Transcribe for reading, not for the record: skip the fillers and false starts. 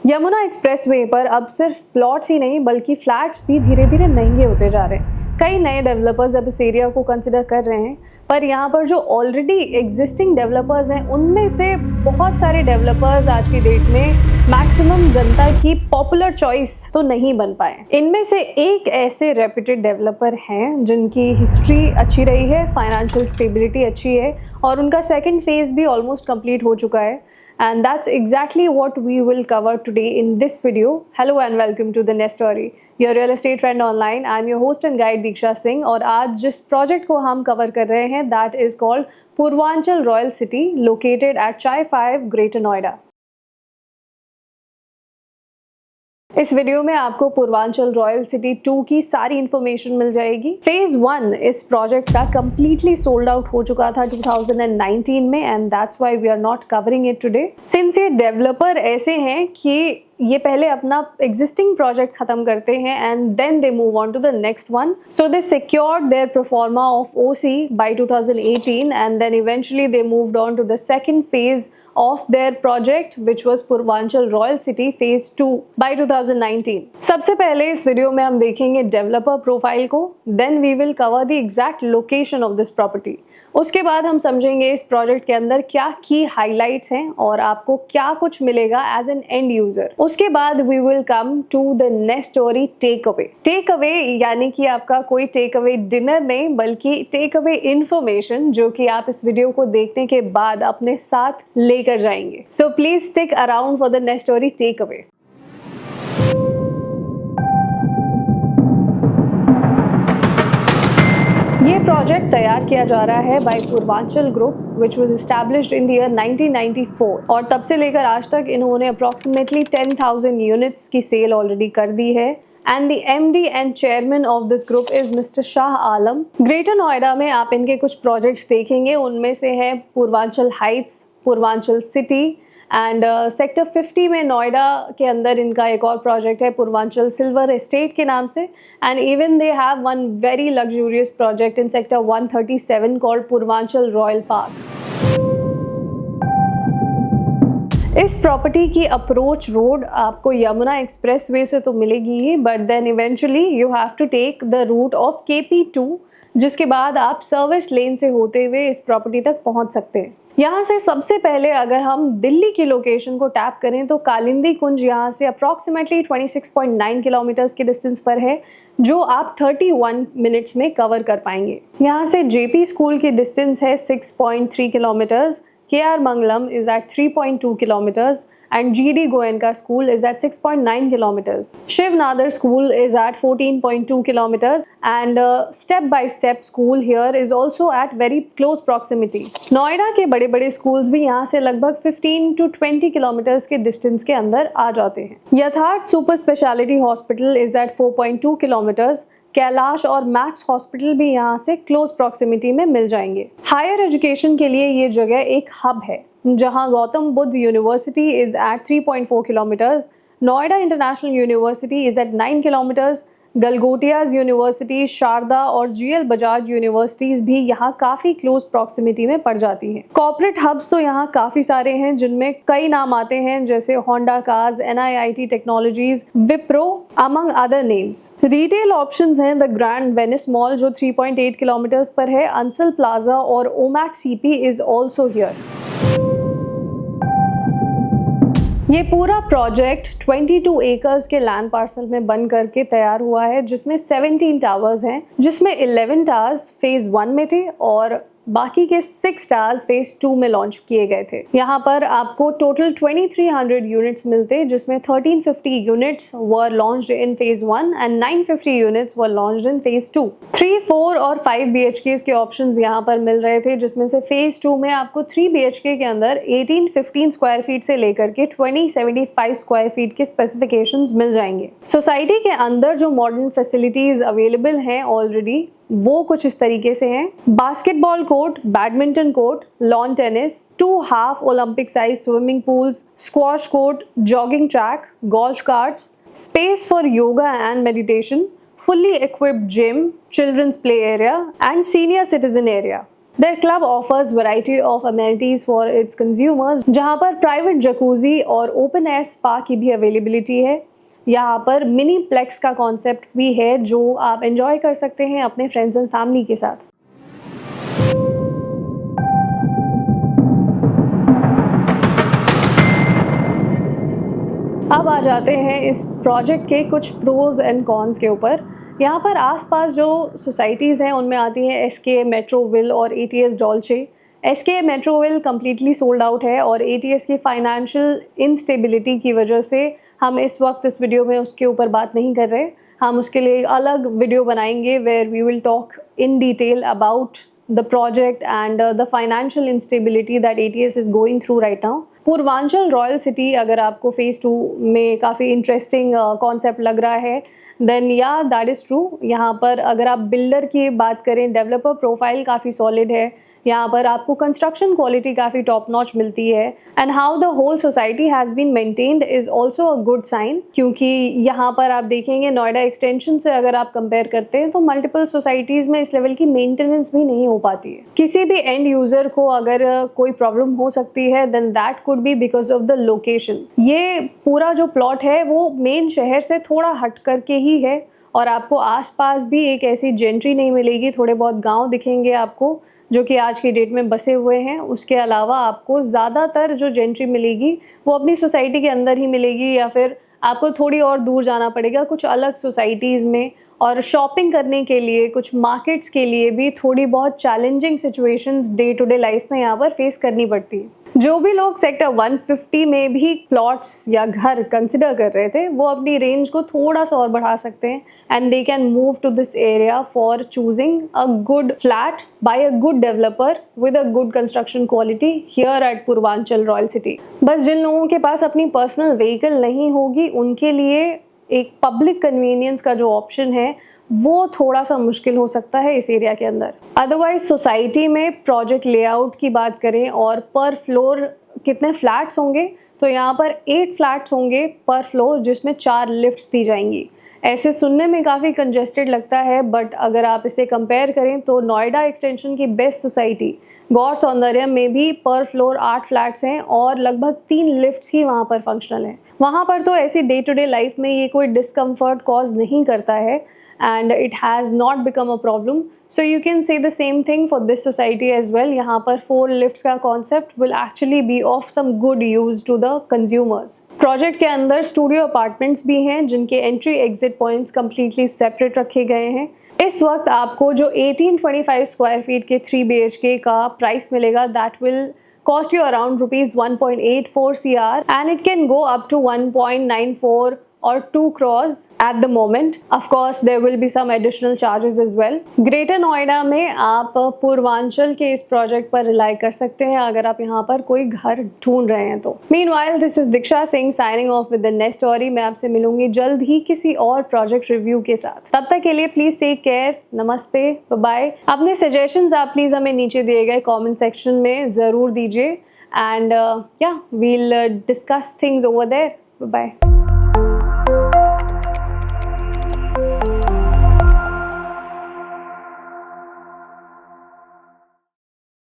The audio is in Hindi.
यमुना एक्सप्रेसवे पर अब सिर्फ प्लॉट्स ही नहीं बल्कि फ्लैट्स भी धीरे धीरे महंगे होते जा रहे हैं। कई नए डेवलपर्स अब इस एरिया को कंसिडर कर रहे हैं, पर यहाँ पर जो ऑलरेडी एग्जिस्टिंग डेवलपर्स हैं उनमें से बहुत सारे डेवलपर्स आज की डेट में मैक्सिमम जनता की पॉपुलर चॉइस तो नहीं बन पाए। इनमें से एक ऐसे रेप्यूटेड डेवलपर हैं जिनकी हिस्ट्री अच्छी रही है, फाइनेंशियल स्टेबिलिटी अच्छी है और उनका सेकेंड फेज भी ऑलमोस्ट कंप्लीट हो चुका है। And that's exactly what we will cover today in this video. Hello and welcome to the Nest Story, your real estate friend online. I'm your host and guide Diksha Singh और आज जिस प्रोजेक्ट को हम कवर कर रहे हैं that is called Purvanchal Royal city located at Chai 5, Greater Noida. इस वीडियो में आपको पूर्वांचल रॉयल सिटी 2 की सारी इन्फॉर्मेशन मिल जाएगी। फेज 1 इस प्रोजेक्ट का कंप्लीटली सोल्ड आउट हो चुका था 2019 में and that's why we are not covering it today. Since ये डेवलपर ऐसे हैं कि ये पहले अपना एग्जिस्टिंग प्रोजेक्ट खत्म करते हैं and then they move on to the next one. So they secured their proforma of OC by 2018 and then eventually they moved on to the second phase of their project which was Purvanchal Royal City phase 2 by 2019। सबसे पहले इस वीडियो में हम देखेंगे डेवलपर प्रोफाइल को, then we will cover the exact location of this property। उसके बाद हम समझेंगे इस प्रोजेक्ट के अंदर क्या की हाइलाइट्स हैं और आपको क्या कुछ मिलेगा एज एन एंड यूजर। उसके बाद we will come to the next story takeaway. Takeaway यानी कि आपका कोई टेक अवे डिनर नहीं बल्कि टेक अवे इंफॉर्मेशन जो कि आप इस वीडियो को देखने के बाद अपने साथ लेकर जाएंगे। So please stick around for the next story takeaway. ये प्रोजेक्ट तैयार किया जा रहा है by Purvanchal group which was established in the year 1994 और तब से लेकर आज तक इन्होंने अप्रॉक्सीमेटली 10,000 यूनिट्स की सेल ऑलरेडी कर दी है। And the MD and chairman of this group is mister Shah Alam. Greater Noida में आप इनके कुछ प्रोजेक्ट्स देखेंगे, उनमें से है Purvanchal Heights, Purvanchal city and sector 50 में नोएडा के अंदर इनका एक और प्रोजेक्ट है पूर्वांचल सिल्वर एस्टेट के नाम से। And even they have one very luxurious project in sector 137 called Purvanchal royal park. इस प्रॉपर्टी की अप्रोच रोड आपको यमुना एक्सप्रेसवे से तो मिलेगी ही, but then eventually you have to take the route of KP2 जिसके बाद आप सर्विस लेन से होते हुए इस प्रॉपर्टी तक पहुंच सकते हैं। यहाँ से सबसे पहले अगर हम दिल्ली की लोकेशन को टैप करें तो कालिंदी कुंज यहाँ से अप्रॉक्सीमेटली 26.9 किलोमीटर्स के डिस्टेंस पर है जो आप 31 मिनट्स में कवर कर पाएंगे। यहाँ से JP स्कूल की डिस्टेंस है 6.3 kilometres, KR Mangalam is at 3.2 kilometers and GD Goenka school is at 6.9 kilometers. Shiv Nadar school is at 14.2 kilometers and step by step school here is also at very close proximity. Noida के बड़े बड़े schools भी यहाँ से लगभग 15 to 20 kilometers के distance के अंदर आ जाते हैं। यथार्थ super speciality hospital is at 4.2 kilometers। Kailash और मैक्स हॉस्पिटल भी यहाँ से क्लोज प्रॉक्सिमिटी में मिल जाएंगे। हायर एजुकेशन के लिए ये जगह एक हब है जहाँ Gautam Buddha University is at 3.4 kilometres, Noida International University is at 9 kilometres, Galgotias University, Sharda और GL बजाज यूनिवर्सिटीज भी यहाँ काफी क्लोज प्रॉक्सिमिटी में पड़ जाती हैं। कॉर्पोरेट हब्स तो यहाँ काफी सारे हैं जिनमें कई नाम आते हैं जैसे Honda cars, NIIT technologies, Wipro among other names. Retail options हैं द ग्रैंड वेनिस मॉल जो 3.8 किलोमीटर्स पर है, अंसल प्लाजा और Omaxe CP is also here. ये पूरा प्रोजेक्ट 22 एकर्स के लैंड पार्सल में बन करके तैयार हुआ है जिसमें 17 टावर्स हैं, जिसमें 11 टावर्स फेज 1 में थे और बाकी के 6 टावर्स फेज 2 में लॉन्च किए गए थे। यहाँ पर आपको टोटल 2300 यूनिट्स मिलते जिसमें 1350 units were launched in phase 1 and 950 units were launched in phase 2। 3, 4 और 5 BHK के ऑप्शंस यहाँ पर मिल रहे थे जिसमें से फेज 2 में आपको 3 BHK के अंदर 1815 स्क्वायर फीट से लेकर के 2075 स्क्वायर फीट के स्पेसिफिकेशंस मिल जाएंगे। सोसाइटी के अंदर जो मॉडर्न फैसिलिटीज अवेलेबल हैं ऑलरेडी वो कुछ इस तरीके से हैं। Basketball court, badminton court, lawn tennis, 2 half Olympic size swimming pools, squash court, jogging track, golf carts, space for yoga and meditation, fully equipped gym, children's play area and senior citizen area. Their club offers variety of amenities for its consumers, जहाँ पर प्राइवेट जकूजी और ओपन एयर स्पा की भी अवेलेबिलिटी है। यहाँ पर मिनी प्लेक्स का कॉन्सेप्ट भी है जो आप एंजॉय कर सकते हैं अपने फ्रेंड्स एंड फैमिली के साथ। अब आ जाते हैं इस प्रोजेक्ट के कुछ प्रोज एंड कॉन्स के ऊपर। यहाँ पर आसपास जो सोसाइटीज़ हैं उनमें आती हैं एसके मेट्रोविल और ATS Dolce. SK Metroville completely sold out है और एटीएस की फाइनेंशियल इंस्टेबिलिटी की वजह से हम इस वक्त इस वीडियो में उसके ऊपर बात नहीं कर रहे। हम उसके लिए अलग वीडियो बनाएंगे where we will talk in detail about the project and the financial instability that ATS is going through right now. Purvanchal Royal city अगर आपको फेज़ 2 में काफ़ी इंटरेस्टिंग कॉन्सेप्ट लग रहा है देन या दैट इज़ ट्रू। यहाँ पर अगर आप बिल्डर की बात करें, डेवलपर प्रोफाइल काफ़ी सॉलिड है, यहाँ पर आपको कंस्ट्रक्शन क्वालिटी काफ़ी टॉप नॉच मिलती है and how the whole society has been maintained is also a good sign, क्योंकि यहाँ पर आप देखेंगे नोएडा एक्सटेंशन से अगर आप कंपेयर करते हैं तो मल्टीपल सोसाइटीज़ में इस लेवल की मेंटेनेंस भी नहीं हो पाती है। किसी भी एंड यूज़र को अगर कोई प्रॉब्लम हो सकती है then that could be because of the location. ये पूरा जो प्लॉट है वो मेन शहर से थोड़ा हट करके ही है और आपको आसपास भी एक ऐसी जेंट्री नहीं मिलेगी, थोड़े बहुत गाँव दिखेंगे आपको जो कि आज की डेट में बसे हुए हैं। उसके अलावा आपको ज़्यादातर जो जेंट्री मिलेगी वो अपनी सोसाइटी के अंदर ही मिलेगी या फिर आपको थोड़ी और दूर जाना पड़ेगा कुछ अलग सोसाइटीज़ में। और शॉपिंग करने के लिए, कुछ मार्केट्स के लिए भी थोड़ी बहुत challenging situations day to day life में यहाँ पर फेस करनी पड़ती है। जो भी लोग सेक्टर 150 में भी प्लॉट्स या घर कंसिडर कर रहे थे वो अपनी रेंज को थोड़ा सा और बढ़ा सकते हैं and they can move to this area for choosing a good flat by a good developer with a good construction quality here at Purvanchal Royal City. बस जिन लोगों के पास अपनी पर्सनल व्हीकल नहीं होगी उनके लिए एक पब्लिक कन्वीनियंस का जो ऑप्शन है वो थोड़ा सा मुश्किल हो सकता है इस एरिया के अंदर। अदरवाइज सोसाइटी में प्रोजेक्ट लेआउट की बात करें और पर फ्लोर कितने फ्लैट्स होंगे तो यहाँ पर 8 फ्लैट्स होंगे पर फ्लोर जिसमें 4 लिफ्ट्स दी जाएंगी। ऐसे सुनने में काफ़ी कंजेस्टेड लगता है बट अगर आप इसे कंपेयर करें तो नोएडा एक्सटेंशन की बेस्ट सोसाइटी गौर सौंदर्य में भी पर फ्लोर 8 फ्लैट्स हैं और लगभग 3 लिफ्ट्स ही वहाँ पर फंक्शनल हैं। वहाँ पर तो ऐसी डे टू डे लाइफ में ये कोई डिस्कम्फर्ट कॉज नहीं करता है and it has not become a problem. So you can say the same thing for this society as well. यहाँ पर 4 lifts का concept will actually be of some good use to the consumers. Project के अंदर studio apartments भी हैं जिनके entry exit points completely separate रखे गए हैं। इस वक्त आपको जो 1825 स्क्वायर फीट के 3 BHK का प्राइस मिलेगा that will cost you around rupees 1.84 CR and it can go up to 1.94 or 2 crores at the moment. Of course there will be some additional charges as well. Greater Noida में आप पूर्वांचल के इस प्रोजेक्ट पर रिलाई कर सकते हैं अगर आप यहाँ पर कोई घर ढूंढ रहे हैं तो। Meanwhile this is Diksha Singh signing off with the next story. मैं आपसे मिलूंगी जल्द ही किसी और प्रोजेक्ट रिव्यू के साथ। तब तक के लिए प्लीज टेक केयर, नमस्ते, बाय। अपने सजेशंस आप प्लीज हमें नीचे दिए गए कॉमेंट सेक्शन में ज़रूर दीजिए and yeah we'll discuss things over there. Bye bye.